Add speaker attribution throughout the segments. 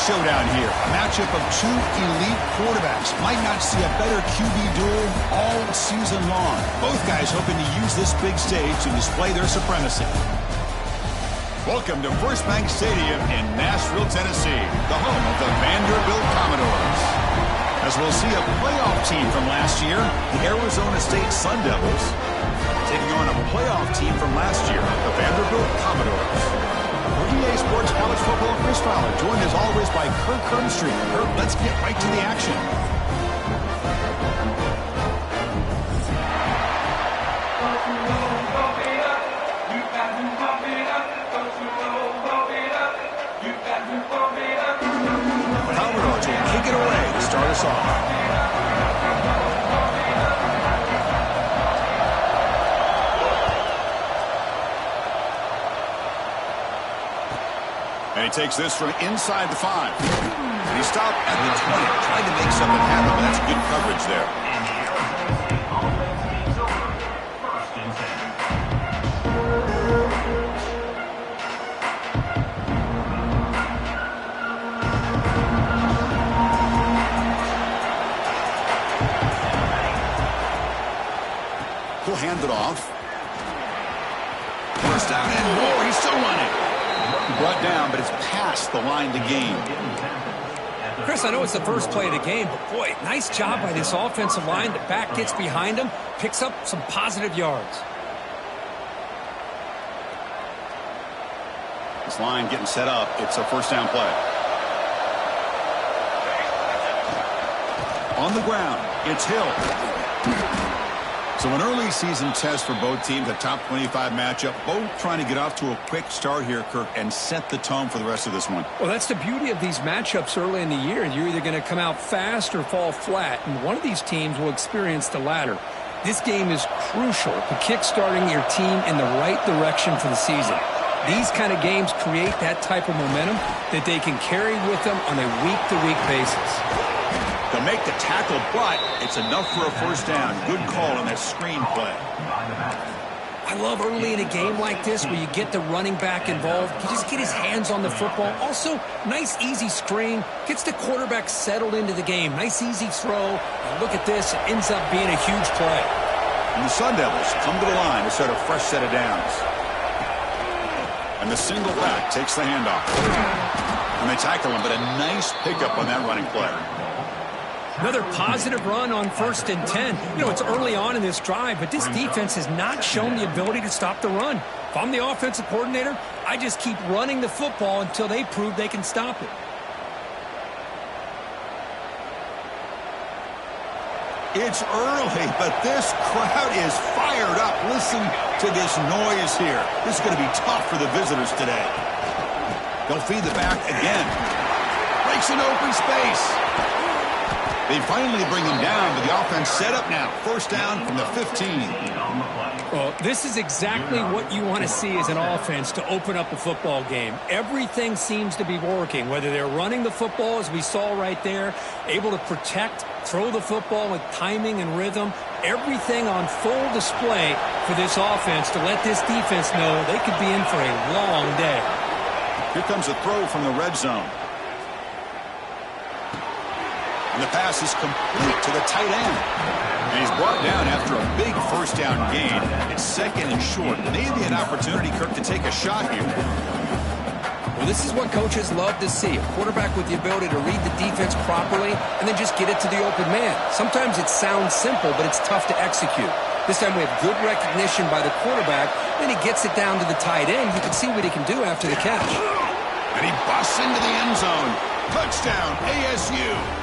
Speaker 1: showdown here. A matchup of two elite quarterbacks. Might not see a better QB duel all season long. Both guys hoping to use this big stage to display their supremacy. Welcome to First Bank Stadium in Nashville, Tennessee, the home of the Vanderbilt Commodores. As we'll see a playoff team from last year, the Arizona State Sun Devils, taking on a playoff team from last year, the Vanderbilt Commodores. For EA Sports College Football, Chris Fowler, joined as always by Kirk Hermstreet. Kirk, let's get right to the action. Commodores will kick it away to start us off. And he takes this from inside the 5. And he stopped at the 20, trying to make something happen, but that's good coverage there. He'll hand it off. First down and more. He's still running. Brought down, but it's past the line to gain.
Speaker 2: Chris, I know it's the first play of the game, but boy, nice job by this offensive line. The back gets behind him, picks up some positive yards.
Speaker 1: This line getting set up. It's a first down play. On the ground, it's Hill. So an early season test for both teams, a top 25 matchup, both trying to get off to a quick start here, Kirk, and set the tone for the rest of this one.
Speaker 2: Well, that's the beauty of these matchups early in the year. You're either going to come out fast or fall flat, and one of these teams will experience the latter. This game is crucial to kick-starting your team in the right direction for the season. These kind of games create that type of momentum that they can carry with them on a week-to-week basis.
Speaker 1: To make the tackle, but it's enough for a first down. Good call on that screen play.
Speaker 2: I love early in a game like this where you get the running back involved. You just get his hands on the football. Also, nice, easy screen. Gets the quarterback settled into the game. Nice, easy throw. And look at this. It ends up being a huge play.
Speaker 1: And the Sun Devils come to the line to start a fresh set of downs. And the single back takes the handoff. And they tackle him, but a nice pickup on that running play.
Speaker 2: Another positive run on 1st and 10. You know, it's early on in this drive, but this defense has not shown the ability to stop the run. If I'm the offensive coordinator, I just keep running the football until they prove they can stop it.
Speaker 1: It's early, but this crowd is fired up. Listen to this noise here. This is going to be tough for the visitors today. They'll feed the back again. Breaks an open space. They finally bring him down, but the offense set up now. First down from the 15.
Speaker 2: Well, this is exactly what you want to see as an offense to open up a football game. Everything seems to be working, whether they're running the football, as we saw right there, able to protect, throw the football with timing and rhythm. Everything on full display for this offense to let this defense know they could be in for a long day.
Speaker 1: Here comes a throw from the red zone. And the pass is complete to the tight end. And he's brought down after a big first down gain. It's second and short. Maybe an opportunity, Kirk, to take a shot here.
Speaker 2: Well, this is what coaches love to see. A quarterback with the ability to read the defense properly and then just get it to the open man. Sometimes it sounds simple, but it's tough to execute. This time we have good recognition by the quarterback. Then he gets it down to the tight end. You can see what he can do after the catch.
Speaker 1: And he busts into the end zone. Touchdown, ASU.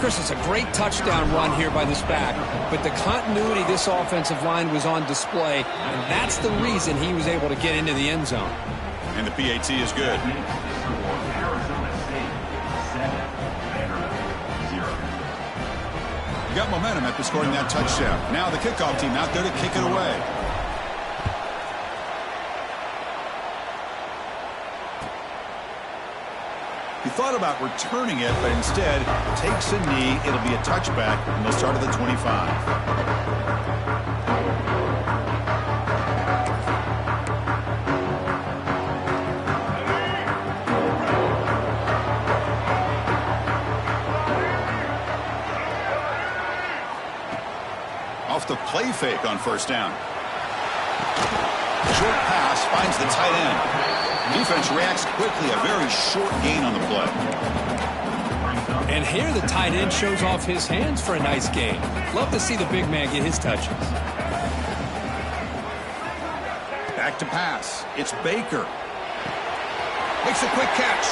Speaker 2: Chris, it's a great touchdown run here by this back, but the continuity of this offensive line was on display, and that's the reason he was able to get into the end zone.
Speaker 1: And the PAT is good. You got momentum after scoring that touchdown. Now the kickoff team out there to kick it away. He thought about returning it, but instead takes a knee. It'll be a touchback, and they'll start at the 25. Off the play fake on first down. Short pass finds the tight end. Defense reacts quickly. A very short gain on the play.
Speaker 2: And here the tight end shows off his hands for a nice gain. Love to see the big man get his touches.
Speaker 1: Back to pass. It's Baker. Makes a quick catch.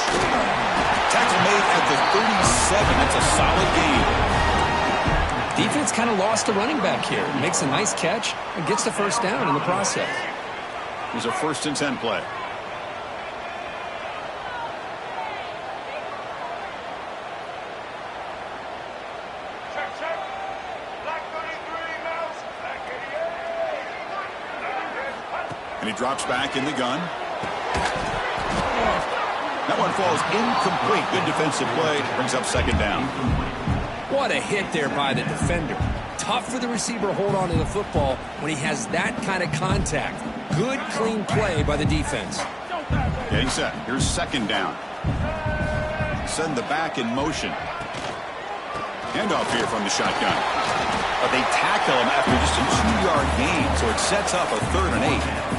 Speaker 1: Tackle made at the 37. That's a solid gain.
Speaker 2: Defense kind of lost the running back here. Makes a nice catch and gets the first down in the process.
Speaker 1: Here's a 1st and 10 play. And he drops back in the gun. That one falls incomplete. Good defensive play. Brings up 2nd down.
Speaker 2: What a hit there by the defender. Tough for the receiver to hold on to the football when he has that kind of contact. Good, clean play by the defense.
Speaker 1: Getting set. Here's 2nd down. Send the back in motion. Handoff here from the shotgun. But they tackle him after just a 2-yard gain, so it sets up a 3rd and 8.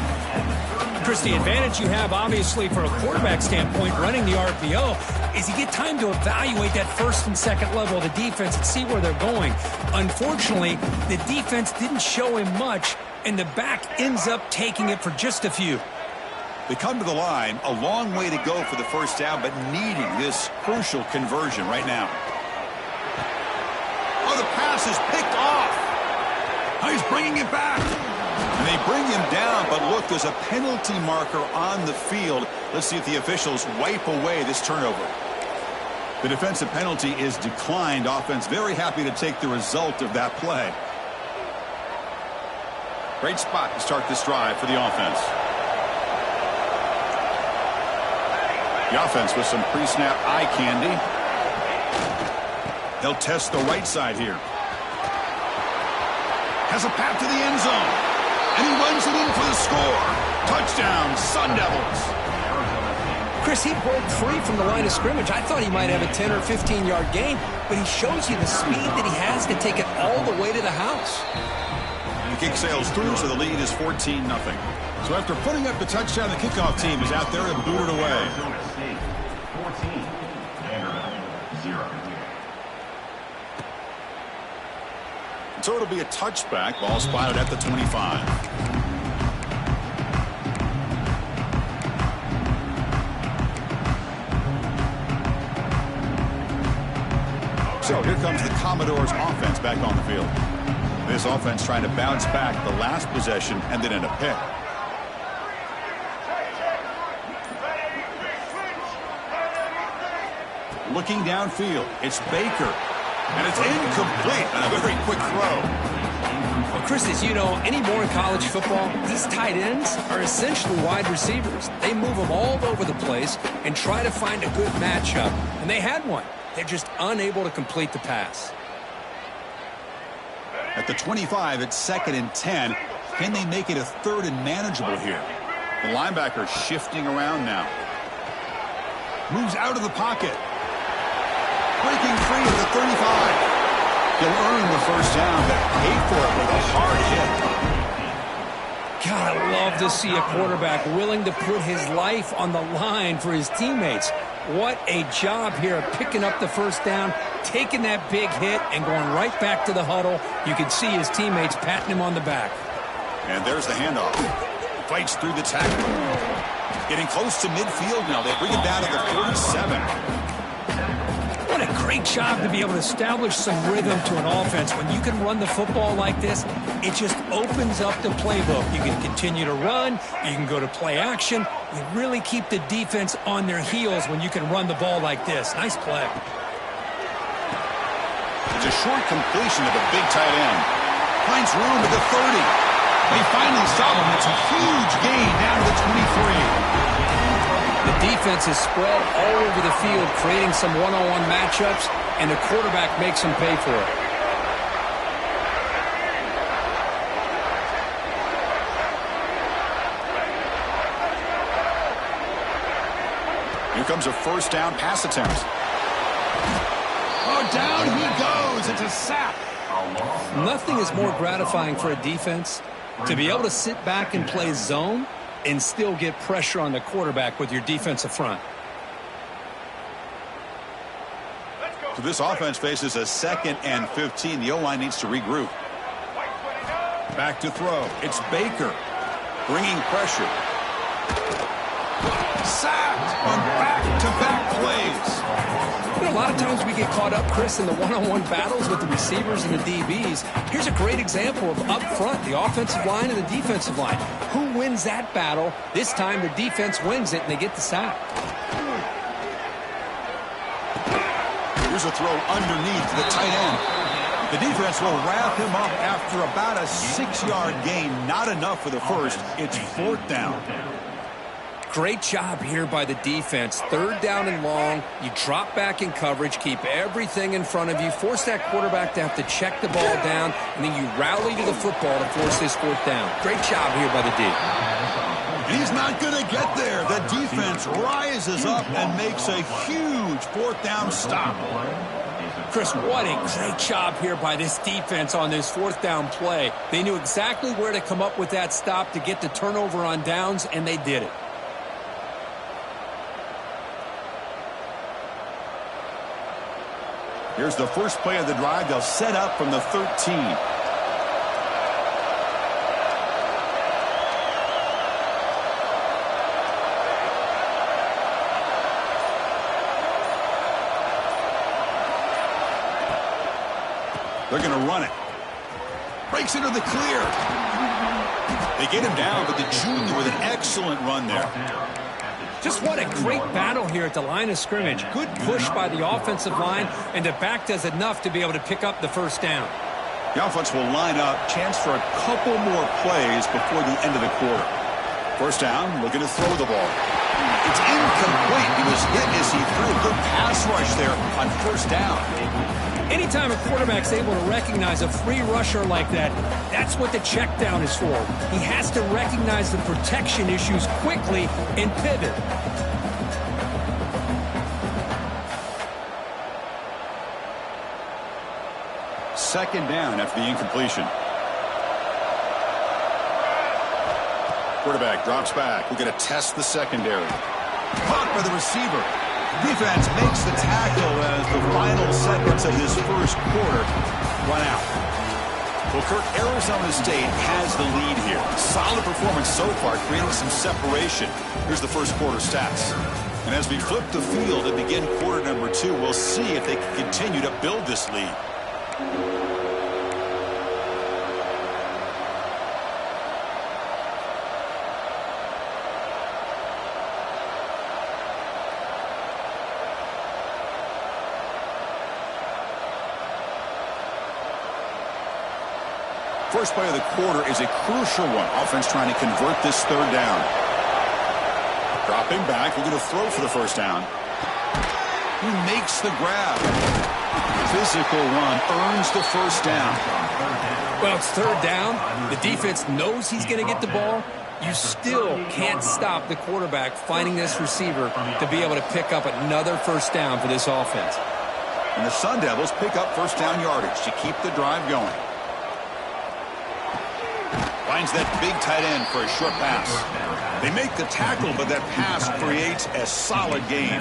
Speaker 2: Chris, the advantage you have, obviously, for a quarterback standpoint, running the RPO, is you get time to evaluate that 1st and 2nd level of the defense and see where they're going. Unfortunately, the defense didn't show him much, and the back ends up taking it for just a few.
Speaker 1: They come to the line, a long way to go for the first down, but needing this crucial conversion right now. Oh, the pass is picked off. Oh, he's bringing it back. And they bring him down, but look, there's a penalty marker on the field. Let's see if the officials wipe away this turnover. The defensive penalty is declined. Offense very happy to take the result of that play. Great spot to start this drive for the offense. The offense with some pre-snap eye candy. They'll test the right side here. Has a path to the end zone. And he runs it in for the score. Touchdown, Sun Devils.
Speaker 2: Chris, he broke free from the line of scrimmage. I thought he might have a 10 or 15-yard gain, but he shows you the speed that he has to take it all the way to the house.
Speaker 1: The kick sails through, so the lead is 14-0. So after putting up the touchdown, the kickoff team is out there and booted away.
Speaker 3: 14, 0.
Speaker 1: So it'll be a touchback. Ball spotted at the 25. So here comes the Commodores offense back on the field. This offense trying to bounce back the last possession and then in a pick. Looking downfield, it's Baker. And it's incomplete on a very quick throw.
Speaker 2: Well, Chris, as you know, anymore in college football, these tight ends are essentially wide receivers. They move them all over the place and try to find a good matchup. And they had one. They're just unable to complete the pass.
Speaker 1: At the 25, it's 2nd and 10. Can they make it a 3rd and manageable here? The linebacker shifting around now. Moves out of the pocket. Breaking free at the 35. He'll earn the first down, but pay for it with a hard hit.
Speaker 2: God, I love to see a quarterback willing to put his life on the line for his teammates. What a job here of picking up the first down, taking that big hit, and going right back to the huddle. You can see his teammates patting him on the back.
Speaker 1: And there's the handoff. Fights through the tackle. Getting close to midfield now. They bring it down to the 47.
Speaker 2: What a great job to be able to establish some rhythm to an offense. When you can run the football like this, it just opens up the playbook. You can continue to run. You can go to play action. You really keep the defense on their heels when you can run the ball like this. Nice play.
Speaker 1: It's a short completion of a big tight end. Finds room at the 30. They finally stop him. It's a huge gain down to the 23.
Speaker 2: The defense is spread all over the field, creating some one-on-one matchups, and the quarterback makes them pay for it.
Speaker 1: Here comes a first down pass attempt. Oh, down he goes. It's a sack.
Speaker 2: Nothing is more gratifying for a defense to be able to sit back and play zone and still get pressure on the quarterback with your defensive front.
Speaker 1: So this offense faces a 2nd and 15. The O-line needs to regroup. Back to throw. It's Baker bringing pressure. Sacked on back-to-back plays.
Speaker 2: You know, a lot of times we get caught up, Chris, in the one-on-one battles with the receivers and the DBs. Here's a great example of up front, the offensive line and the defensive line. Who wins that battle? This time the defense wins it and they get the sack.
Speaker 1: Here's a throw underneath the tight end. The defense will wrap him up after about a 6-yard gain. Not enough for the first. It's 4th down.
Speaker 2: Great job here by the defense. 3rd down and long. You drop back in coverage, keep everything in front of you, force that quarterback to have to check the ball down, and then you rally to the football to force this 4th down. Great job here by the D.
Speaker 1: And he's not going to get there. The defense rises up and makes a huge 4th down stop.
Speaker 2: Chris, what a great job here by this defense on this 4th down play. They knew exactly where to come up with that stop to get the turnover on downs, and they did it.
Speaker 1: Here's the first play of the drive. They'll set up from the 13. They're going to run it. Breaks into the clear. They get him down, but the junior with an excellent run there.
Speaker 2: Just what a great battle here at the line of scrimmage. Good push by the offensive line, and the back does enough to be able to pick up the first down.
Speaker 1: The offense will line up. Chance for a couple more plays before the end of the quarter. First down, looking to throw the ball. It's incomplete. He was hit as he threw. Good pass rush there on first down.
Speaker 2: Anytime a quarterback's able to recognize a free rusher like that, that's what the check down is for. He has to recognize the protection issues quickly and pivot.
Speaker 1: Second down after the incompletion. Quarterback drops back. We're going to test the secondary. Caught by the receiver. Defense makes the tackle as the final seconds of this first quarter run out. Well, Kirk, Arizona State has the lead here. Solid performance so far, creating some separation. Here's the first quarter stats. And as we flip the field and begin quarter number 2, we'll see if they can continue to build this lead. First play of the quarter is a crucial one. Offense trying to convert this 3rd down. Dropping back. We're going to throw for the first down. He makes the grab. Physical run earns the first down.
Speaker 2: Well, it's 3rd down. The defense knows he's going to get the ball. You still can't stop the quarterback finding this receiver to be able to pick up another first down for this offense.
Speaker 1: And the Sun Devils pick up first down yardage to keep the drive going. Finds that big tight end for a short pass. They make the tackle, but that pass creates a solid gain.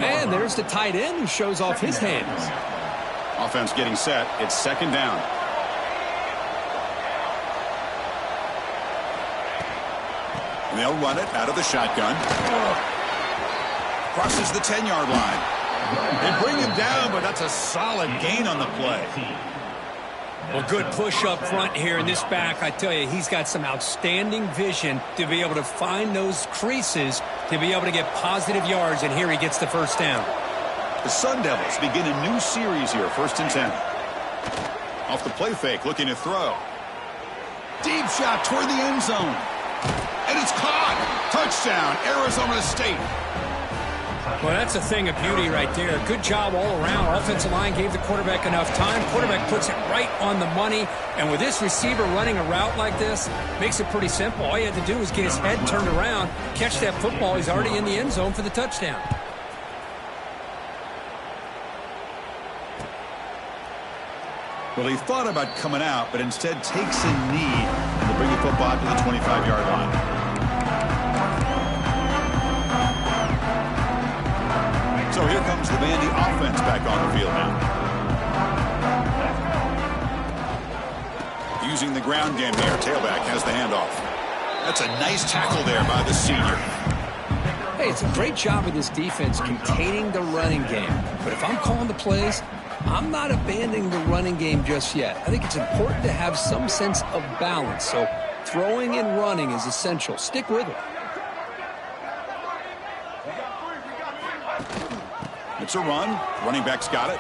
Speaker 2: And there's the tight end who shows off his hands.
Speaker 1: Offense getting set. It's second down. And they'll run it out of the shotgun. Crosses the 10-yard line. They bring him down, but that's a solid gain on the play.
Speaker 2: Well, good push up front here in this back. I tell you, he's got some outstanding vision to be able to find those creases to be able to get positive yards, and here he gets the first down.
Speaker 1: The Sun Devils begin a new series here, 1st and 10. Off the play fake, looking to throw. Deep shot toward the end zone. And it's caught. Touchdown, Arizona State.
Speaker 2: Well, that's a thing of beauty right there. Good job all around. Offensive line gave the quarterback enough time. Quarterback puts it right on the money. And with this receiver running a route like this, makes it pretty simple. All you had to do was get his head turned around, catch that football. He's already in the end zone for the touchdown.
Speaker 1: Well, he thought about coming out, but instead takes a knee to bring the football to the 25-yard line. So here comes the Vandy offense back on the field now. Using the ground game here, tailback has the handoff. That's a nice tackle there by the senior.
Speaker 2: Hey, it's a great job of this defense containing the running game. But if I'm calling the plays, I'm not abandoning the running game just yet. I think it's important to have some sense of balance. So throwing and running is essential. Stick with it.
Speaker 1: It's a run. Running back's got it.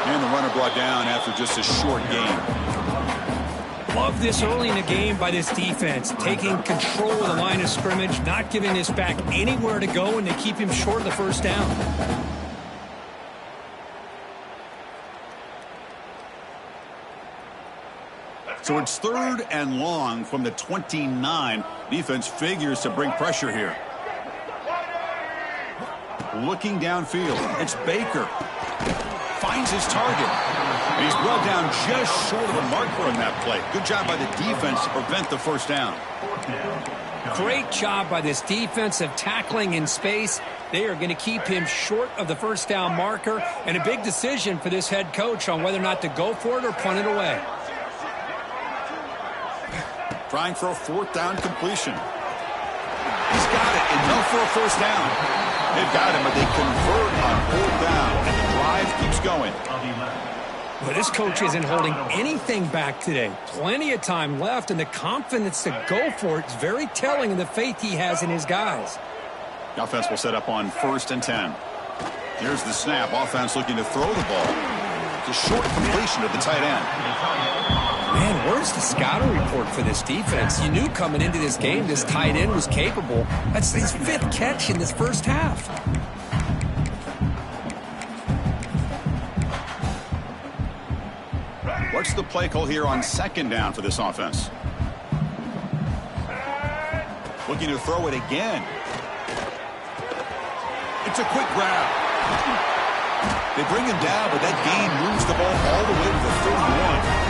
Speaker 1: And the runner brought down after just a short gain.
Speaker 2: Love this early in the game by this defense. Taking control of the line of scrimmage, not giving this back anywhere to go, and they keep him short of the first down.
Speaker 1: So it's 3rd and long from the 29. Defense figures to bring pressure here. Looking downfield. It's Baker. Finds his target. And he's brought down just short of the marker on that play. Good job by the defense to prevent the first down.
Speaker 2: Great job by this defensive tackling in space. They are going to keep him short of the first down marker, and a big decision for this head coach on whether or not to go for it or punt it away.
Speaker 1: Trying for a 4th down completion. He's got it, enough for a first down. They've got him, but they convert on 4th down, and the drive keeps going.
Speaker 2: Well, this coach isn't holding anything back today. Plenty of time left, and the confidence to go for it is very telling of the faith he has in his guys.
Speaker 1: The offense will set up on 1st and 10. Here's the snap. Offense looking to throw the ball. It's a short completion to the tight end.
Speaker 2: Man, where's the scouting report for this defense? You knew coming into this game this tight end was capable. That's his 5th catch in this first half.
Speaker 1: What's the play call here on 2nd down for this offense? Looking to throw it again. It's a quick grab. They bring him down, but that gain moves the ball all the way to the 31.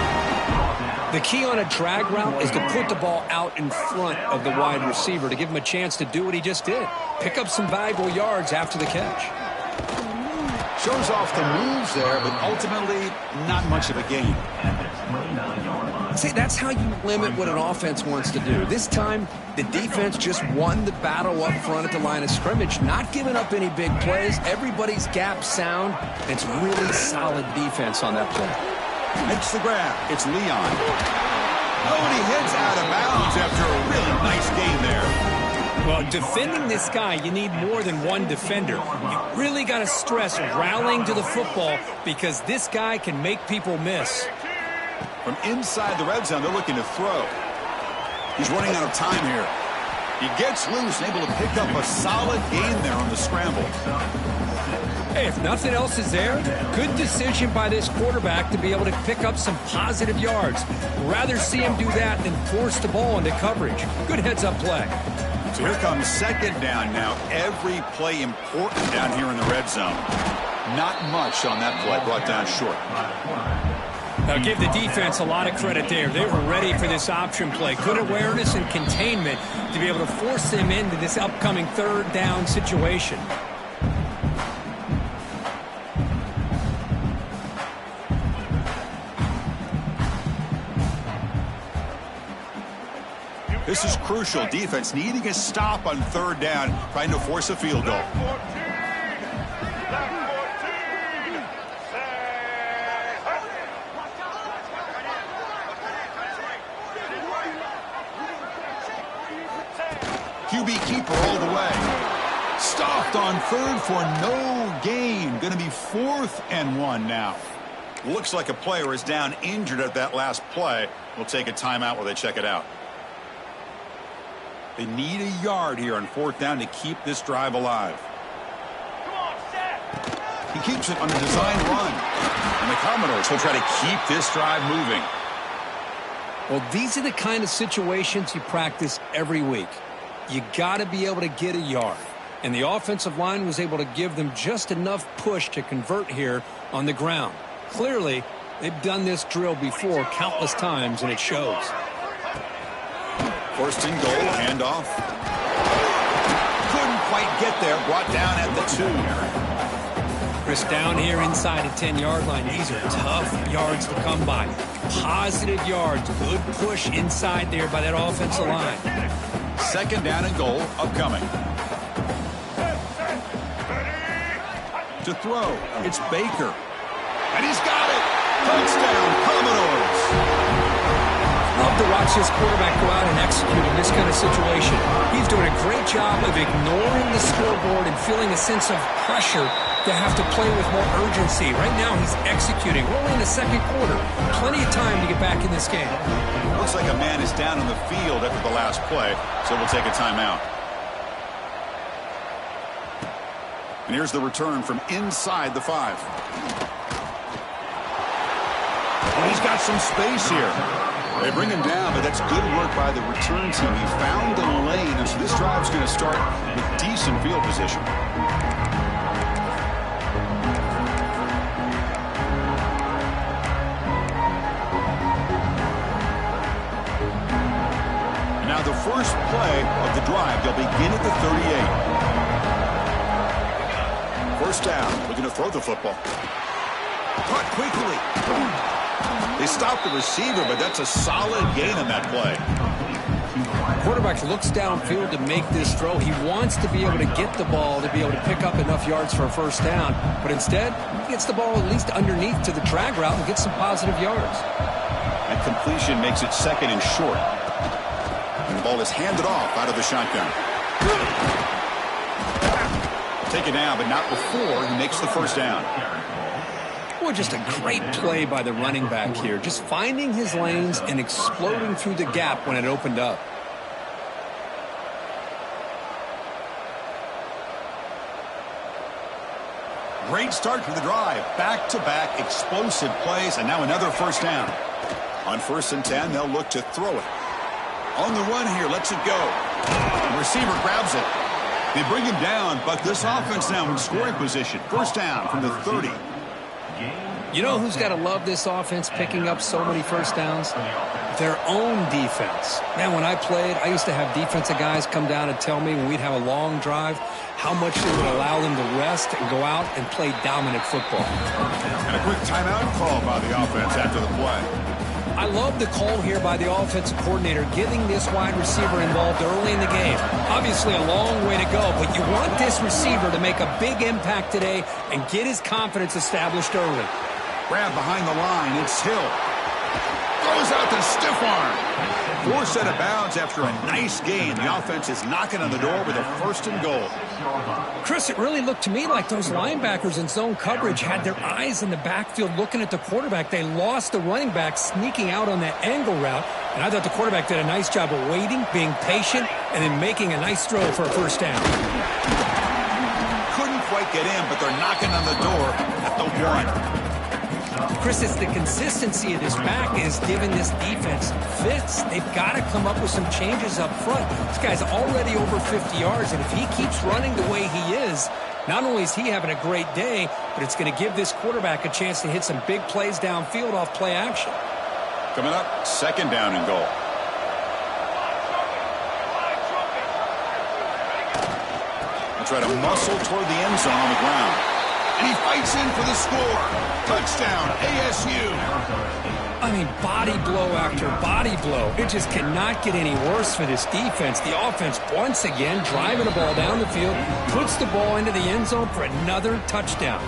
Speaker 2: The key on a drag route is to put the ball out in front of the wide receiver to give him a chance to do what he just did. Pick up some valuable yards after the catch.
Speaker 1: Shows off the moves there, but ultimately not much of a gain.
Speaker 2: See, that's how you limit what an offense wants to do. This time, the defense just won the battle up front at the line of scrimmage, not giving up any big plays. Everybody's gap sound. It's really solid defense on that play.
Speaker 1: Makes the grab. It's Leon. Oh, and he heads out of bounds after a really nice gain there.
Speaker 2: Well, defending this guy, you need more than one defender. You really got to stress rallying to the football because this guy can make people miss.
Speaker 1: From inside the red zone, they're looking to throw. He's running out of time here. He gets loose and able to pick up a solid gain there on the scramble.
Speaker 2: Hey, if nothing else is there, good decision by this quarterback to be able to pick up some positive yards. Rather see him do that than force the ball into coverage. Good heads-up play.
Speaker 1: So here comes 2nd down now. Every play important down here in the red zone. Not much on that play, brought down short.
Speaker 2: Now give the defense a lot of credit there. They were ready for this option play. Good awareness and containment to be able to force them into this upcoming 3rd down situation.
Speaker 1: This is crucial. Defense needing a stop on 3rd down, trying to force a field goal. QB keeper all the way. Stopped on 3rd for no gain. Going to be 4th and 1 now. Looks like a player is down injured at that last play. We'll take a timeout while they check it out. They need a yard here on 4th down to keep this drive alive. He keeps it on the design run. And the Commodores will try to keep this drive moving.
Speaker 2: Well, these are the kind of situations you practice every week. You got to be able to get a yard. And the offensive line was able to give them just enough push to convert here on the ground. Clearly, They've done this drill before countless times, and it shows.
Speaker 1: First and goal, handoff. Couldn't quite get there, brought down at the 2.
Speaker 2: Chris, down here inside the 10-yard line, these are tough yards to come by. Positive yards, good push inside there by that offensive line.
Speaker 1: Second down and goal, upcoming. To throw, it's Baker. And he's got it! Touchdown, Commodores!
Speaker 2: Love to watch this quarterback go out and execute in this kind of situation. He's doing a great job of ignoring the scoreboard and feeling a sense of pressure to have to play with more urgency. Right now, he's executing. We're only in the second quarter. Plenty of time to get back in this game.
Speaker 1: Looks like a man is down on the field after the last play, so we'll take a timeout. And here's the return from inside the 5. And he's got some space here. They bring him down, but that's good work by the return team. He found the lane, and so this drive's going to start with decent field position. Now the first play of the drive, they'll begin at the 38. First down, looking to throw the football. Caught quickly. They stopped the receiver, but that's a solid gain on that play.
Speaker 2: Quarterback looks downfield to make this throw. He wants to be able to get the ball to be able to pick up enough yards for a first down. But instead, he gets the ball at least underneath to the drag route and gets some positive yards.
Speaker 1: And completion makes it second and short. And the ball is handed off out of the shotgun. Taken down, but not before he makes the first down.
Speaker 2: Boy, just a great play by the running back here. Just finding his lanes and exploding through the gap when it opened up.
Speaker 1: Great start to the drive. Back-to-back explosive plays, and now another first down. On 1st and 10, they'll look to throw it. On the run here, lets it go. The receiver grabs it. They bring him down, but this offense now in scoring position. First down from the 30.
Speaker 2: You know who's got to love this offense picking up so many first downs? Their own defense. Man, when I played, I used to have defensive guys come down and tell me when we'd have a long drive how much it would allow them to rest and go out and play dominant football.
Speaker 1: And a quick timeout call by the offense after the play.
Speaker 2: I love the call here by the offensive coordinator, getting this wide receiver involved early in the game. Obviously a long way to go, but you want this receiver to make a big impact today and get his confidence established early.
Speaker 1: Grab behind the line, it's Hill. Throws out the stiff arm. Forced out of bounds after a nice gain. The offense is knocking on the door with a first and goal.
Speaker 2: Chris, it really looked to me like those linebackers in zone coverage had their eyes in the backfield looking at the quarterback. They lost the running back sneaking out on that angle route. And I thought the quarterback did a nice job of waiting, being patient, and then making a nice throw for a first down.
Speaker 1: Couldn't quite get in, but they're knocking on the door at the 1.
Speaker 2: Chris, it's the consistency of this back is giving this defense fits. They've got to come up with some changes up front. This guy's already over 50 yards, and if he keeps running the way he is, not only is he having a great day, but it's going to give this quarterback a chance to hit some big plays downfield off play action.
Speaker 1: Coming up, second down and goal. They'll try to muscle toward the end zone on the ground. And he fights in for the score. Touchdown, ASU.
Speaker 2: I mean, body blow after body blow. It just cannot get any worse for this defense. The offense, once again, driving the ball down the field, puts the ball into the end zone for another touchdown.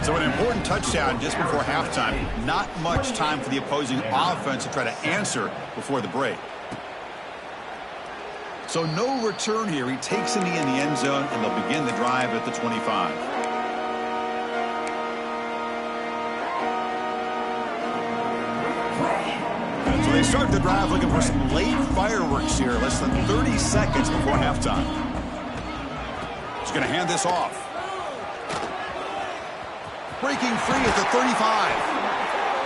Speaker 1: So an important touchdown just before halftime. Not much time for the opposing offense to try to answer before the break. So no return here. He takes in the end zone, and they'll begin the drive at the 25. So they start the drive looking for some late fireworks here, less than 30 seconds before halftime. He's going to hand this off. Breaking free at the 35.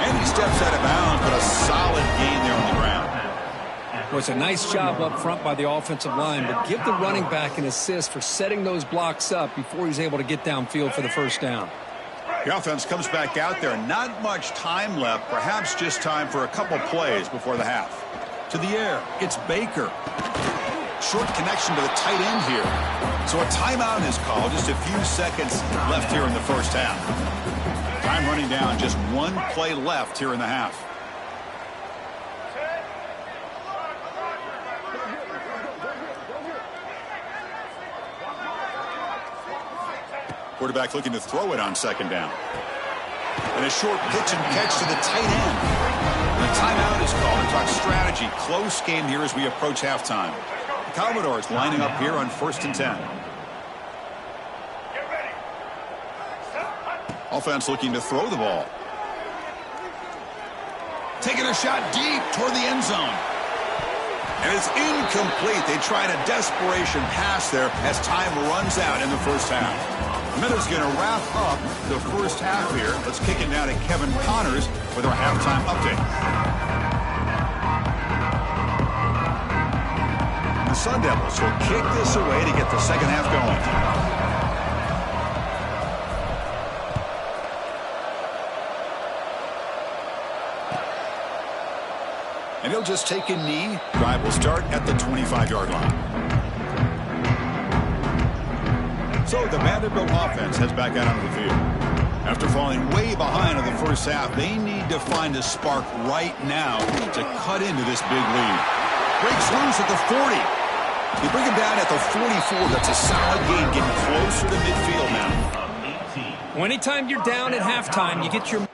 Speaker 1: And he steps out of bounds, but a solid gain there on the ground.
Speaker 2: Well, it's a nice job up front by the offensive line, but give the running back an assist for setting those blocks up before he's able to get downfield for the first down.
Speaker 1: The offense comes back out there. Not much time left. Perhaps just time for a couple plays before the half. To the air. It's Baker. Short connection to the tight end here. So a timeout is called. Just a few seconds left here in the first half. Time running down. Just one play left here in the half. Quarterback looking to throw it on second down. And a short pitch and catch to the tight end. And a timeout is called to talk strategy. Close game here as we approach halftime. The Commodores lining up here on 1st and 10. Offense looking to throw the ball. Taking a shot deep toward the end zone. And it's incomplete. They tried a desperation pass there as time runs out in the first half. Miller's going to wrap up the first half here. Let's kick it down to Kevin Connors with our halftime update. The Sun Devils will kick this away to get the second half going. And he'll just take a knee. Drive will start at the 25-yard line. So the Vanderbilt offense heads back out onto the field. After falling way behind in the first half, they need to find a spark right now to cut into this big lead. Breaks loose at the 40. They bring him down at the 44. That's a solid gain, getting closer to midfield now.
Speaker 2: Well, anytime you're down at halftime, you get your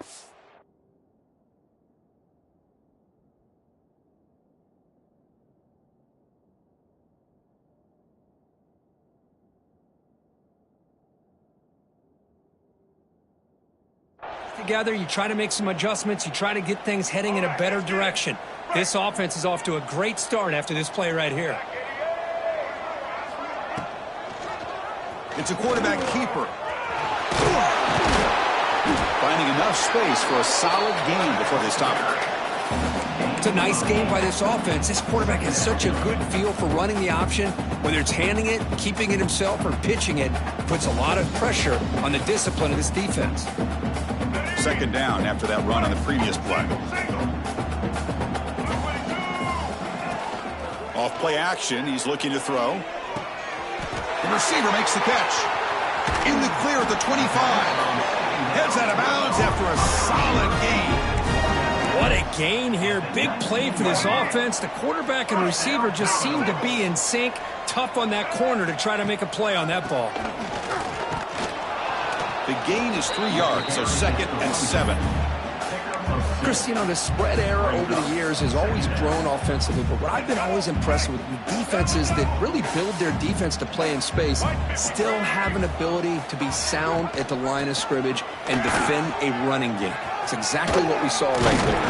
Speaker 2: together, you try to make some adjustments, you try to get things heading in a better direction. This offense is off to a great start after this play right here.
Speaker 1: It's a quarterback keeper. Finding enough space for a solid gain before they stop it.
Speaker 2: It's a nice game by this offense. This quarterback has such a good feel for running the option. Whether it's handing it, keeping it himself, or pitching it, puts a lot of pressure on the discipline of this defense.
Speaker 1: Second down after that run on the previous play. Off play action, he's looking to throw. The receiver makes the catch. In the clear at the 25. Heads out of bounds after a solid gain.
Speaker 2: What a gain here. Big play for this offense. The quarterback and receiver just seem to be in sync. Tough on that corner to try to make a play on that ball.
Speaker 1: The gain is 3 yards, so 2nd and 7.
Speaker 4: Chris, you know, the spread era over the years has always grown offensively, but what I've been always impressed with defenses that really build their defense to play in space still have an ability to be sound at the line of scrimmage and defend a running game. It's exactly what we saw right there.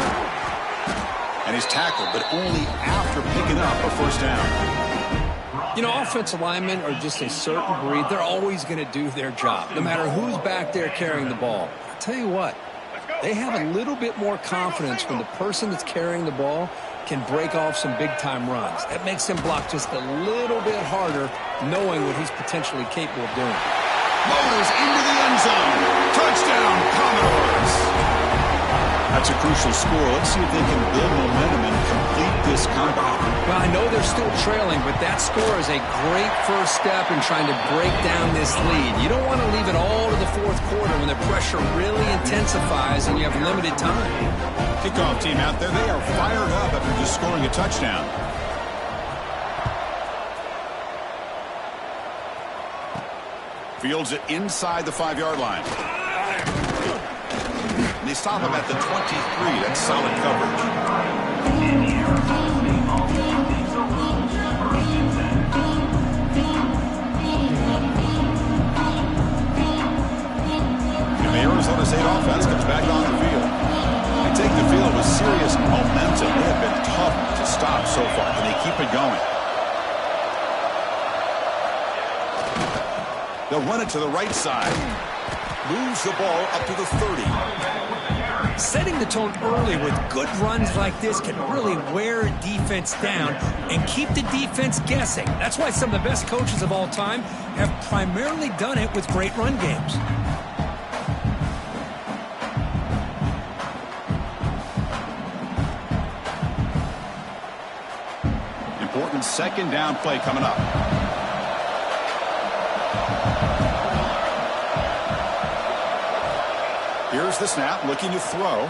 Speaker 1: And he's tackled, but only after picking up a first down.
Speaker 2: You know, offensive linemen are just a certain breed. They're always going to do their job, no matter who's back there carrying the ball. I'll tell you what, they have a little bit more confidence when the person that's carrying the ball can break off some big-time runs. That makes him block just a little bit harder, knowing what he's potentially capable of doing.
Speaker 1: Motors into the end zone. Touchdown, Commodores. That's a crucial score. Let's see if they can build momentum and complete this comeback.
Speaker 2: Well, I know they're still trailing, but that score is a great first step in trying to break down this lead. You don't want to leave it all to the fourth quarter when the pressure really intensifies and you have limited time.
Speaker 1: Kickoff team out there, they are fired up after just scoring a touchdown. Fields it inside the 5-yard line. And they stop him at the 23. That's solid coverage. And the Arizona State offense comes back on the field. They take the field with serious momentum. They have been tough to stop so far, and they keep it going. They'll run it to the right side. Moves the ball up to the 30.
Speaker 2: Setting the tone early with good runs like this can really wear a defense down and keep the defense guessing. That's why some of the best coaches of all time have primarily done it with great run games.
Speaker 1: important second down play coming up. Here's the snap, looking to throw.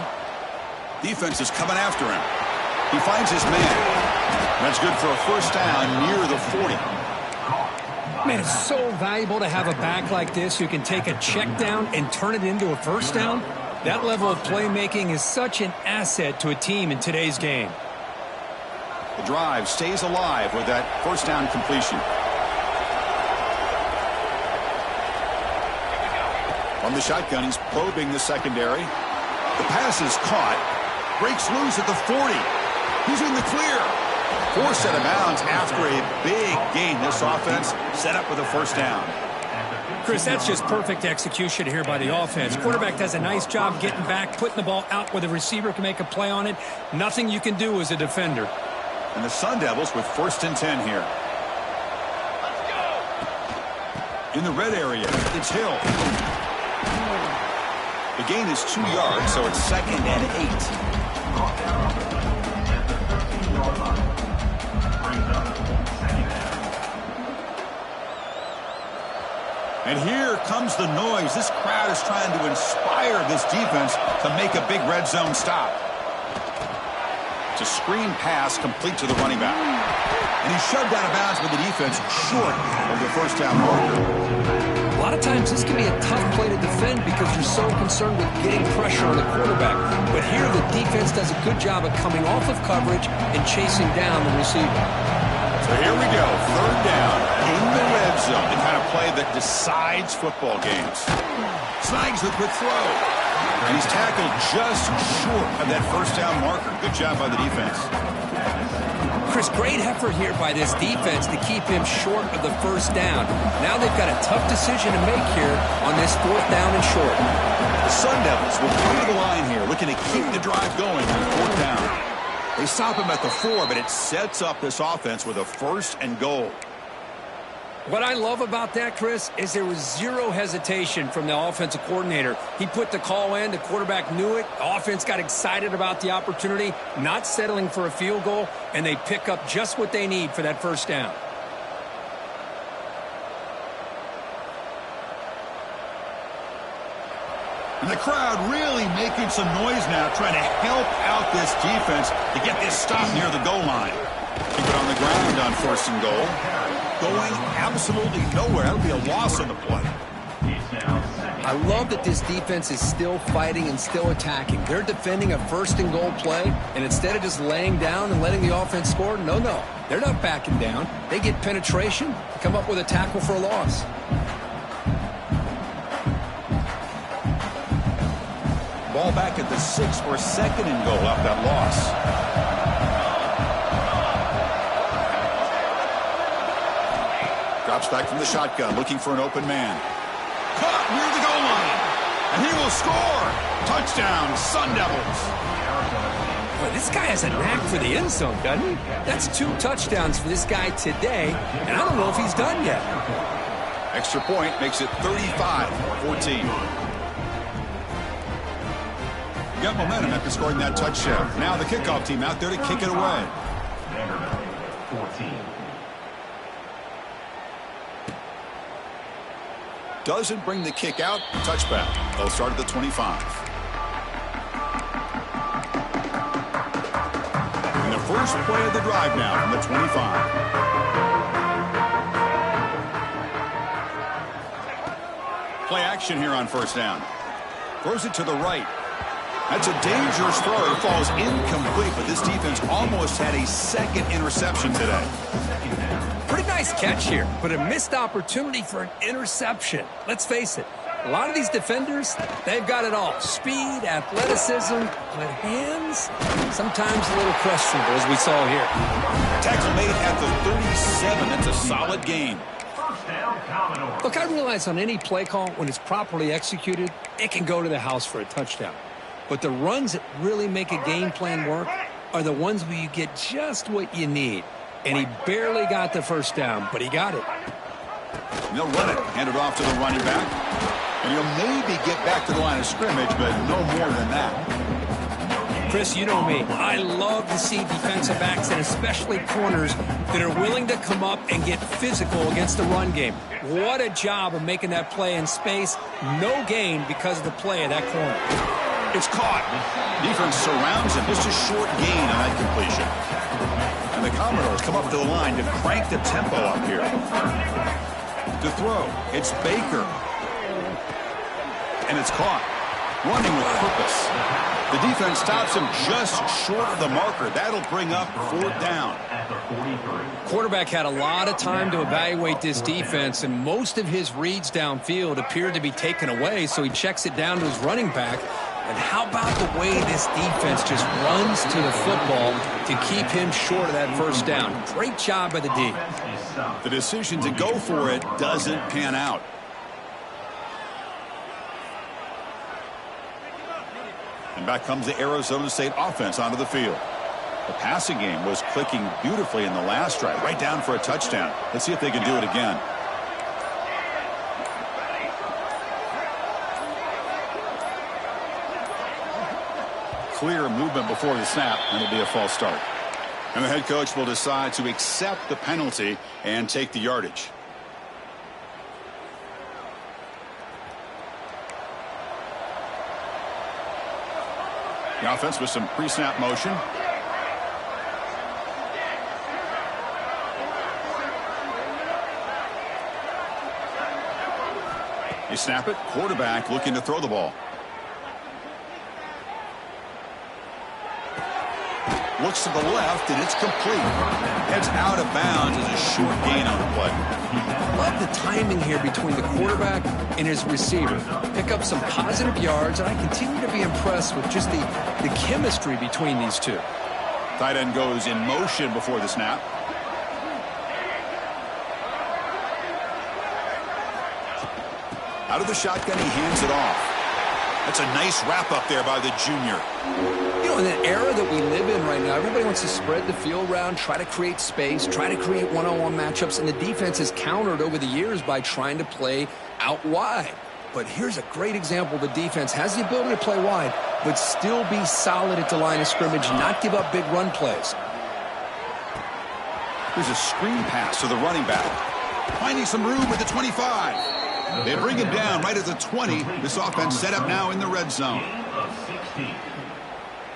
Speaker 1: Defense is coming after him. He finds his man. That's good for a first down near the 40.
Speaker 2: Man, it's so valuable to have a back like this who can take a check down and turn it into a first down. That level of playmaking is such an asset to a team in today's game.
Speaker 1: The drive stays alive with that first down completion. From the shotgun, he's probing the secondary. The pass is caught. Breaks loose at the 40. He's in the clear. Forced out of bounds after a big gain. This offense set up with a first down.
Speaker 2: Chris, that's just perfect execution here by the offense. Quarterback does a nice job getting back, putting the ball out where the receiver can make a play on it. Nothing you can do as a defender.
Speaker 1: And the Sun Devils with 1st and 10 here. In the red area, it's Hill. The gain is 2 yards, so it's 2nd and 8. And here comes the noise. This crowd is trying to inspire this defense to make a big red zone stop. It's a screen pass complete to the running back. And he's shoved out of bounds with the defense short of the first down marker.
Speaker 4: A lot of times this can be a tough play to defend because you're so concerned with getting pressure on the quarterback. But here the defense does a good job of coming off of coverage and chasing down the receiver.
Speaker 1: So here we go, 3rd down in the red zone, the kind of play that decides football games. Snags the quick throw. And he's tackled just short of that first down marker. Good job by the defense.
Speaker 4: Chris, great effort here by this defense to keep him short of the first down. Now they've got a tough decision to make here on this 4th down and short.
Speaker 1: The Sun Devils will come to the line here, looking to keep the drive going on 4th down. They stop him at the 4, but it sets up this offense with a 1st and goal.
Speaker 2: What I love about that, Chris, is there was zero hesitation from the offensive coordinator. He put the call in. The quarterback knew it. The offense got excited about the opportunity, not settling for a field goal, and they pick up just what they need for that first down.
Speaker 1: And the crowd really making some noise now, trying to help out this defense to get this stop near the goal line. Keep it on the ground on 1st and goal. Going absolutely nowhere. That'll be a loss on the play.
Speaker 4: I love that this defense is still fighting and still attacking. They're defending a 1st and goal play, and instead of just laying down and letting the offense score, no. They're not backing down. They get penetration, come up with a tackle for a loss.
Speaker 1: Ball back at the 6 or 2nd and goal off that loss. Drops back from the shotgun, looking for an open man. Caught near the goal line. And he will score. Touchdown, Sun Devils.
Speaker 2: Boy, this guy has a knack for the end zone, doesn't he? That's 2 touchdowns for this guy today, and I don't know if he's done yet.
Speaker 1: Extra point makes it 35-14. Got momentum after scoring that touchdown. Now the kickoff team out there to kick it away.
Speaker 3: 14.
Speaker 1: Doesn't bring the kick out. Touchback. They'll start at the 25. And the first play of the drive now from the 25. Play action here on 1st down. Throws it to the right. That's a dangerous throw. It falls incomplete, but this defense almost had a 2nd interception today.
Speaker 2: Pretty nice catch here, but a missed opportunity for an interception. Let's face it, a lot of these defenders, they've got it all. Speed, athleticism, but hands, sometimes a little questionable, as we saw here.
Speaker 1: Tackle made at the 37. That's a solid gain.
Speaker 2: Look, I realize on any play call, when it's properly executed, it can go to the house for a touchdown. But the runs that really make a game plan work are the ones where you get just what you need. And he barely got the first down, but he got it.
Speaker 1: And they'll run it, hand it off to the running back. And he'll maybe get back to the line of scrimmage, but no more than that.
Speaker 2: Chris, you know me. I love to see defensive backs and especially corners that are willing to come up and get physical against the run game. What a job of making that play in space. No gain because of the play of that corner.
Speaker 1: It's caught. Defense surrounds him. Just a short gain on that completion. And the Commodores come up to the line to crank the tempo up here. To throw, it's Baker. And it's caught. Running with purpose. The defense stops him just short of the marker. That'll bring up 4th down.
Speaker 2: Quarterback had a lot of time to evaluate this defense, and most of his reads downfield appeared to be taken away, so he checks it down to his running back. And how about the way this defense just runs to the football to keep him short of that first down? Great job by the D.
Speaker 1: The decision to go for it doesn't pan out. And back comes the Arizona State offense onto the field. The passing game was clicking beautifully in the last drive, right down for a touchdown. Let's see if they can do it again. Clear movement before the snap, and it'll be a false start. And the head coach will decide to accept the penalty and take the yardage. The offense with some pre-snap motion. They snap it. Quarterback looking to throw the ball. Looks to the left, and it's complete. Heads out of bounds as a short gain on the play.
Speaker 2: Love the timing here between the quarterback and his receiver. Pick up some positive yards, and I continue to be impressed with just the chemistry between these two.
Speaker 1: Tight end goes in motion before the snap. Out of the shotgun, he hands it off. That's a nice wrap up there by the junior.
Speaker 4: You know, in the era that we live in right now, everybody wants to spread the field around, try to create space, try to create one-on-one matchups, and the defense has countered over the years by trying to play out wide. But here's a great example. The defense has the ability to play wide, but still be solid at the line of scrimmage, not give up big run plays.
Speaker 1: Here's a screen pass to the running back. Finding some room at the 25. They bring him down right at the 20. This offense set up now in the red zone.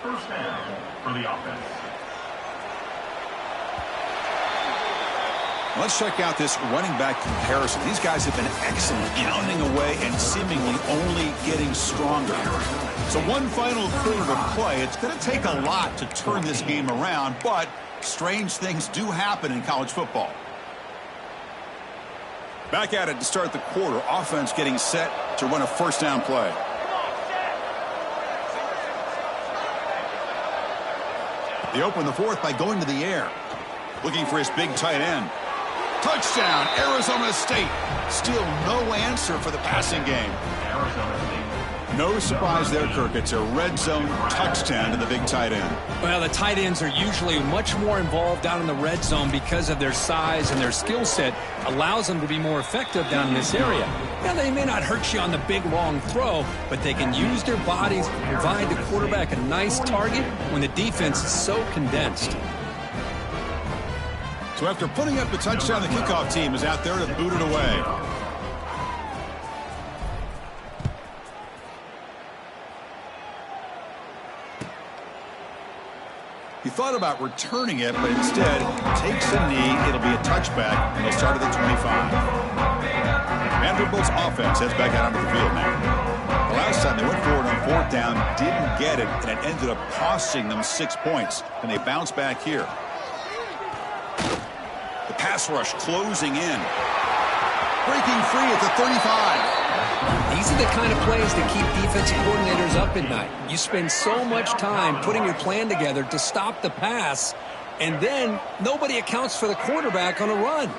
Speaker 3: First down for the offense.
Speaker 1: Let's check out this running back comparison. These guys have been excellent, pounding away and seemingly only getting stronger. So one final quarter to play. It's going to take a lot to turn this game around, but strange things do happen in college football. Back at it to start the quarter. Offense getting set to run a first down play. They open the fourth by going to the air. Looking for his big tight end. Touchdown, Arizona State. Still no answer for the passing game.
Speaker 3: Arizona State.
Speaker 1: No surprise there, Kirk. It's a red zone touchdown to the big tight end.
Speaker 2: Well, the tight ends are usually much more involved down in the red zone because of their size, and their skill set allows them to be more effective down in this area. Now, they may not hurt you on the big, long throw, but they can use their bodies to provide the quarterback a nice target when the defense is so condensed.
Speaker 1: So after putting up the touchdown, the kickoff team is out there to boot it away. He thought about returning it, but instead takes a knee. It'll be a touchback, and they'll start at the 25. Vanderbilt's offense heads back out onto the field now. The last time they went forward on fourth down, didn't get it, and it ended up costing them 6 points. And they bounce back here. The pass rush closing in. Breaking free at the 35.
Speaker 2: These are the kind of plays that keep defensive coordinators up at night. You spend so much time putting your plan together to stop the pass, and then nobody accounts for the quarterback on a run.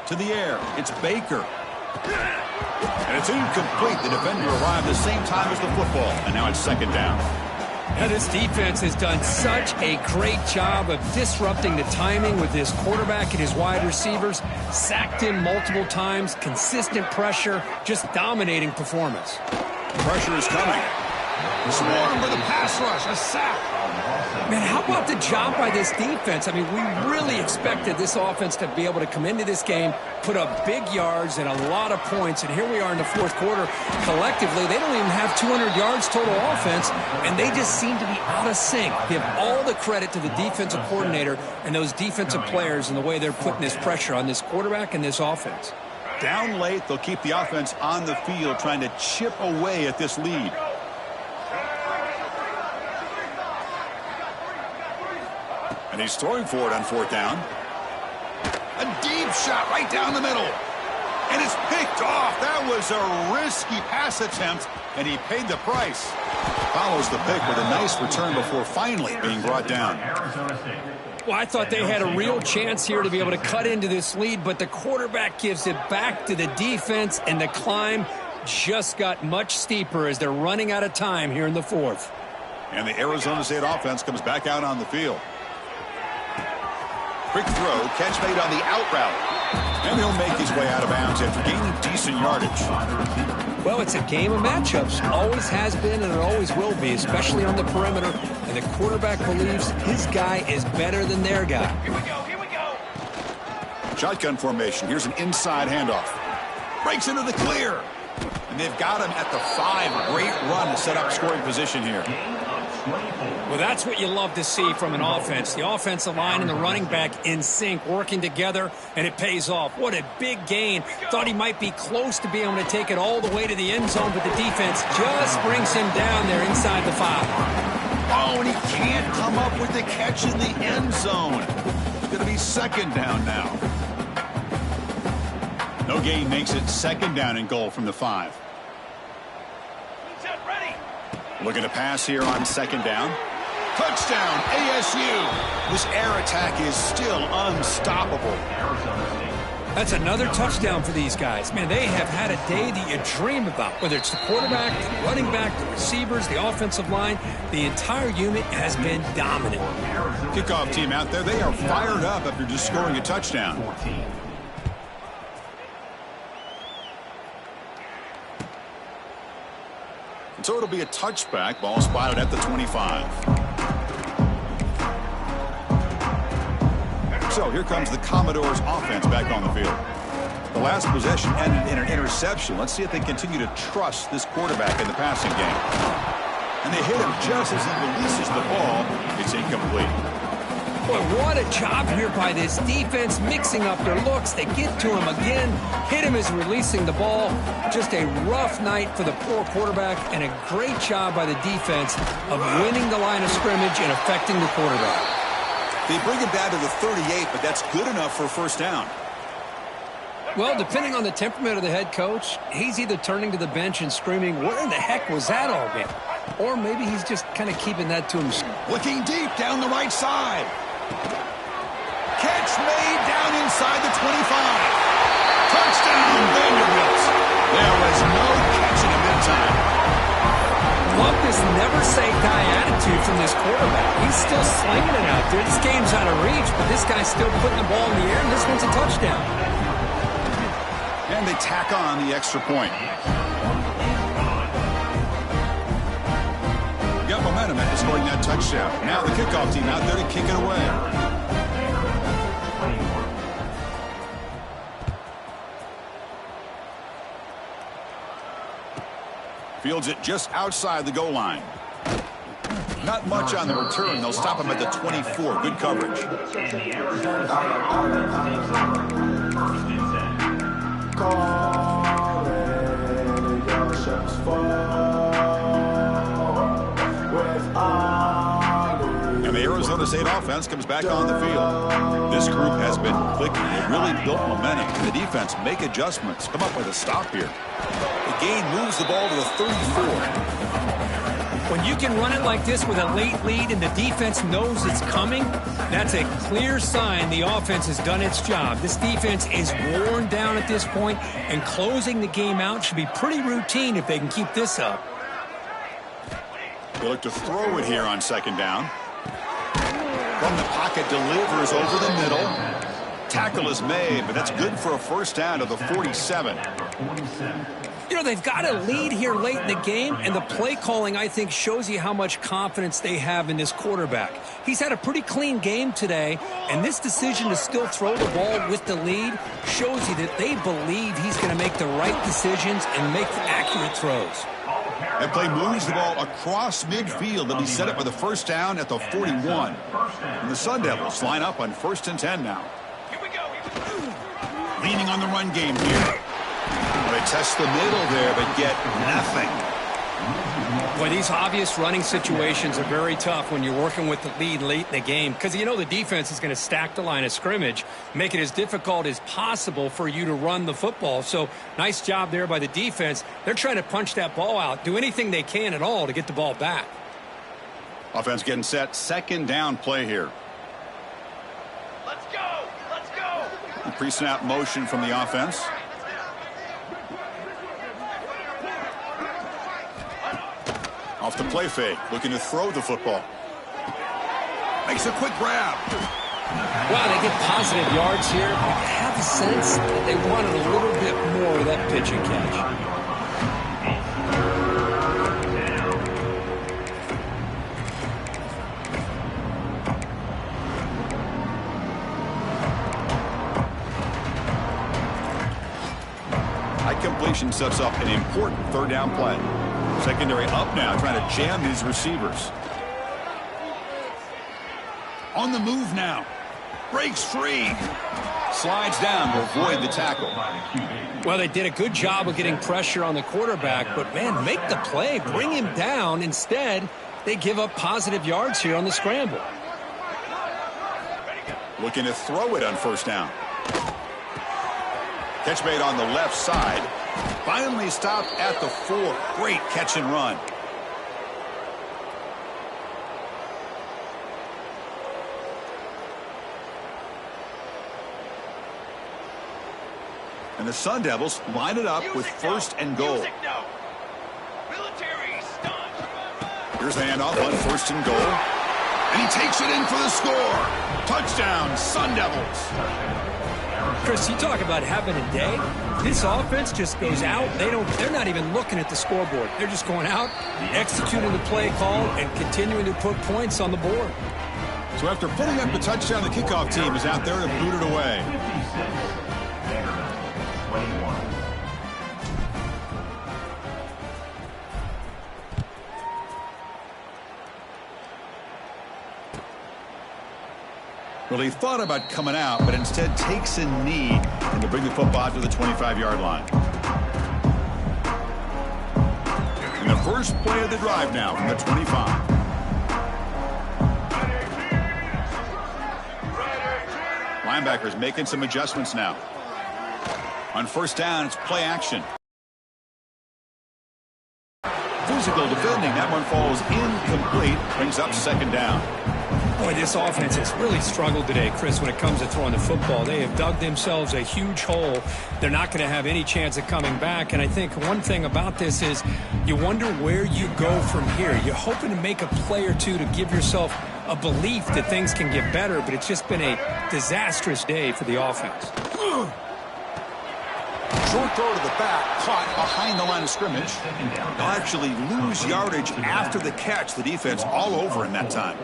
Speaker 1: To the air, it's Baker. And it's incomplete. The defender arrived the same time as the football, and now it's second down.
Speaker 2: Now, this defense has done such a great job of disrupting the timing with his quarterback and his wide receivers. Sacked him multiple times, consistent pressure, just dominating performance.
Speaker 1: Pressure is coming. Swarm for the pass rush, a sack.
Speaker 2: Man, how about the job by this defense? I mean, we really expected this offense to be able to come into this game, put up big yards and a lot of points, and here we are in the fourth quarter. Collectively, they don't even have 200 yards total offense, and they just seem to be out of sync. Give all the credit to the defensive coordinator and those defensive players and the way they're putting this pressure on this quarterback and this offense.
Speaker 1: Down late, they'll keep the offense on the field trying to chip away at this lead. And he's throwing for it on fourth down. A deep shot right down the middle. And it's picked off. That was a risky pass attempt, and he paid the price. Follows the pick with a nice return before finally being brought down.
Speaker 2: Well, I thought they had a real chance here to be able to cut into this lead, but the quarterback gives it back to the defense, and the climb just got much steeper as they're running out of time here in the fourth.
Speaker 1: And the Arizona State offense comes back out on the field. Quick throw, catch made on the out route. And he'll make his way out of bounds after gaining decent yardage.
Speaker 2: Well, it's a game of matchups. Always has been and it always will be, especially on the perimeter. And the quarterback believes his guy is better than their guy.
Speaker 3: Here we go, here we go.
Speaker 1: Shotgun formation. Here's an inside handoff. Breaks into the clear. And they've got him at the 5. Great run to set up scoring position here.
Speaker 2: Well, that's what you love to see from an offense. The offensive line and the running back in sync, working together, and it pays off. What a big gain. Thought he might be close to being able to take it all the way to the end zone, but the defense just brings him down there inside the 5.
Speaker 1: Oh, and he can't come up with the catch in the end zone. It's going to be second down now. No gain makes it second down and goal from the 5. Looking to pass here on second down. Touchdown, ASU. This air attack is still unstoppable.
Speaker 2: That's another touchdown for these guys. Man, they have had a day that you dream about. Whether it's the quarterback, the running back, the receivers, the offensive line, the entire unit has been dominant.
Speaker 1: Kickoff team out there, they are fired up after just scoring a touchdown. And so it'll be a touchback. Ball spotted at the 25. So here comes the Commodores offense back on the field. The last possession ended in an interception. Let's see if they continue to trust this quarterback in the passing game. And they hit him just as he releases the ball. It's incomplete.
Speaker 2: Boy, what a job here by this defense, mixing up their looks. They get to him again, hit him as releasing the ball. Just a rough night for the poor quarterback, and a great job by the defense of winning the line of scrimmage and affecting the quarterback.
Speaker 1: They bring him down to the 38, but that's good enough for a first down.
Speaker 2: Well, depending on the temperament of the head coach, he's either turning to the bench and screaming, "Where in the heck was that all game?" Or maybe he's just kind of keeping that to himself.
Speaker 1: Looking deep down the right side. Catch made down inside the 25. Touchdown, Vanderbilt. There was no catching him in time.
Speaker 2: Love this never-say-die attitude from this quarterback. He's still slinging it out there. This game's out of reach, but this guy's still putting the ball in the air, and this one's a touchdown.
Speaker 1: And they tack on the extra point. Got momentum after scoring that touchdown. Now the kickoff team out there to kick it away. Fields it just outside the goal line. Not much on the return. They'll stop him at the 24. Good coverage. And the Arizona State offense comes back on the field. This group has been clicking. They really built momentum. The defense make adjustments. Come up with a stop here. The gain moves the ball to the 34.
Speaker 2: When you can run it like this with a late lead and the defense knows it's coming, that's a clear sign the offense has done its job. This defense is worn down at this point, and closing the game out should be pretty routine if they can keep this up.
Speaker 1: They look to throw it here on second down. From the pocket, delivers over the middle. Tackle is made, but that's good for a first down to the 47.
Speaker 2: You know, they've got a lead here late in the game, and the play calling, I think, shows you how much confidence they have in this quarterback. He's had a pretty clean game today, and this decision to still throw the ball with the lead shows you that they believe he's going to make the right decisions and make accurate throws.
Speaker 1: That play moves the ball across midfield. They'll be set up with a first down at the 41. And the Sun Devils line up on 1st and 10 now.
Speaker 3: Here we go.
Speaker 1: Leaning on the run game here. They test the middle there, but get nothing.
Speaker 2: Boy, these obvious running situations are very tough when you're working with the lead late in the game because you know the defense is going to stack the line of scrimmage, make it as difficult as possible for you to run the football. So nice job there by the defense. They're trying to punch that ball out, do anything they can at all to get the ball back.
Speaker 1: Offense getting set. 2nd down play here.
Speaker 3: Let's go. Let's go.
Speaker 1: Pre-snap motion from the offense. Off the play fake, looking to throw the football. Makes a quick grab.
Speaker 2: Wow, they get positive yards here. I have a sense that they wanted a little bit more of that pitch and catch.
Speaker 1: High completion sets up an important 3rd down play. Secondary up now, trying to jam these receivers. On the move now. Breaks free. Slides down to avoid the tackle.
Speaker 2: Well, they did a good job of getting pressure on the quarterback, but, man, make the play. Bring him down. Instead, they give up positive yards here on the scramble.
Speaker 1: Looking to throw it on 1st down. Catch made on the left side. Finally stopped at the 4. Great catch and run. And the Sun Devils line it up with 1st and goal. Here's the handoff on 1st and goal. And he takes it in for the score. Touchdown, Sun Devils.
Speaker 2: Chris, you talk about having a day. This offense just goes out. They're not even looking at the scoreboard. They're just going out, executing the play call, and continuing to put points on the board.
Speaker 1: So after putting up the touchdown, the kickoff team is out there to boot it away.
Speaker 3: 21.
Speaker 1: Well, he thought about coming out, but instead takes a knee and to bring the football out to the 25-yard line. And the first play of the drive now from the 25. Linebackers making some adjustments now. On 1st down, it's play action. Physical defending. That one falls incomplete. Brings up 2nd down.
Speaker 2: Boy, this offense has really struggled today, Chris, when it comes to throwing the football. They have dug themselves a huge hole. They're not going to have any chance of coming back. And I think one thing about this is you wonder where you go from here. You're hoping to make a play or two to give yourself a belief that things can get better, but it's just been a disastrous day for the offense.
Speaker 1: Short throw to the back, caught behind the line of scrimmage. They'll actually lose yardage after the catch. The defense all over in that time.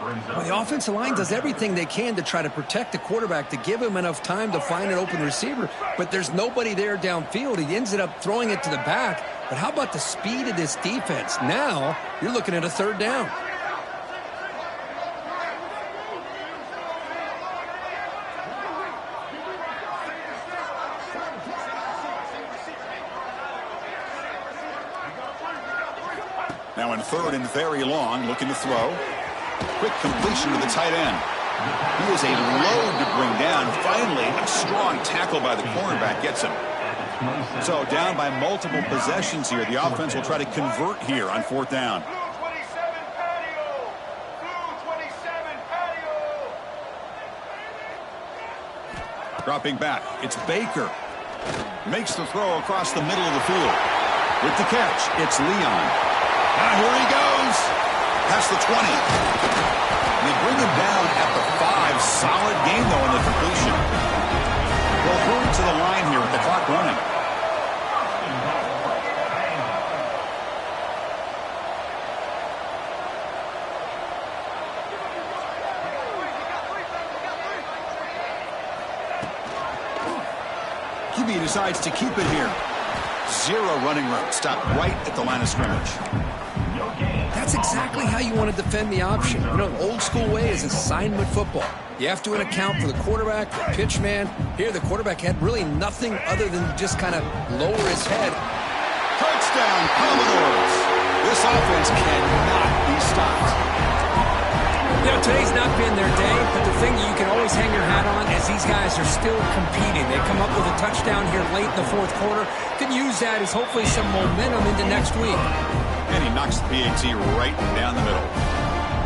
Speaker 4: Well, the offensive line does everything they can to try to protect the quarterback, to give him enough time to find an open receiver, but there's nobody there downfield. He ends up throwing it to the back. But how about the speed of this defense? Now you're looking at a 3rd down.
Speaker 1: Now in 3rd and very long, looking to throw. Quick completion to the tight end. He is a load to bring down. Finally, a strong tackle by the cornerback gets him. So down by multiple possessions here. The offense will try to convert here on 4th down. Dropping back, it's Baker. Makes the throw across the middle of the field. With the catch, it's Leon. Now here he goes. Past the 20. They bring him down at the 5. Solid game, though, in the completion. They'll hurry to the line here with the clock running. QB decides to keep it here. Zero running room. Stopped right at the line of scrimmage.
Speaker 4: That's exactly how you want to defend the option. You know, the old school way is assignment football. You have to account for the quarterback, the pitch man. Here, the quarterback had really nothing other than just kind of lower his head.
Speaker 1: Touchdown, Commodores. This offense cannot be stopped.
Speaker 2: You know, today's not been their day, but the thing you can always hang your hat on is these guys are still competing. They come up with a touchdown here late in the fourth quarter. Can use that as hopefully some momentum into next week.
Speaker 1: And he knocks the PAT right down the middle.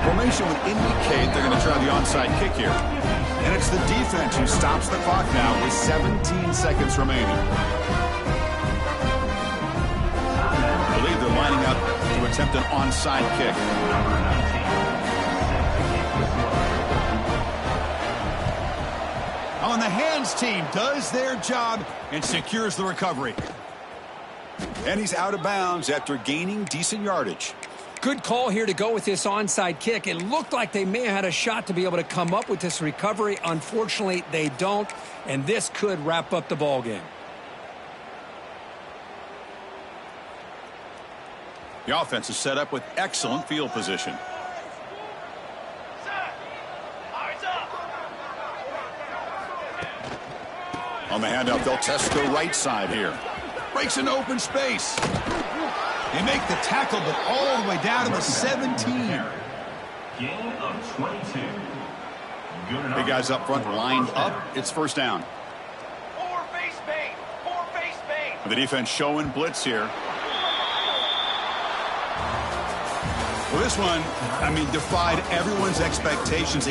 Speaker 1: Formation would indicate they're going to try the onside kick here. And it's the defense who stops the clock now with 17 seconds remaining. I believe they're lining up to attempt an onside kick. On the hands team does their job and secures the recovery. And he's out of bounds after gaining decent yardage.
Speaker 2: Good call here to go with this onside kick. It looked like they may have had a shot to be able to come up with this recovery. Unfortunately, they don't, and this could wrap up the ball game.
Speaker 1: The offense is set up with excellent field position. On the handoff, they'll test the right side here. Breaks an open space. They make the tackle, but all the way down to the 17.
Speaker 3: Gain of 22.
Speaker 1: Big guys up front lined up. It's first down.
Speaker 3: Four face paint. Four face paint.
Speaker 1: The defense showing blitz here. Well, this one, I mean, defied everyone's expectations.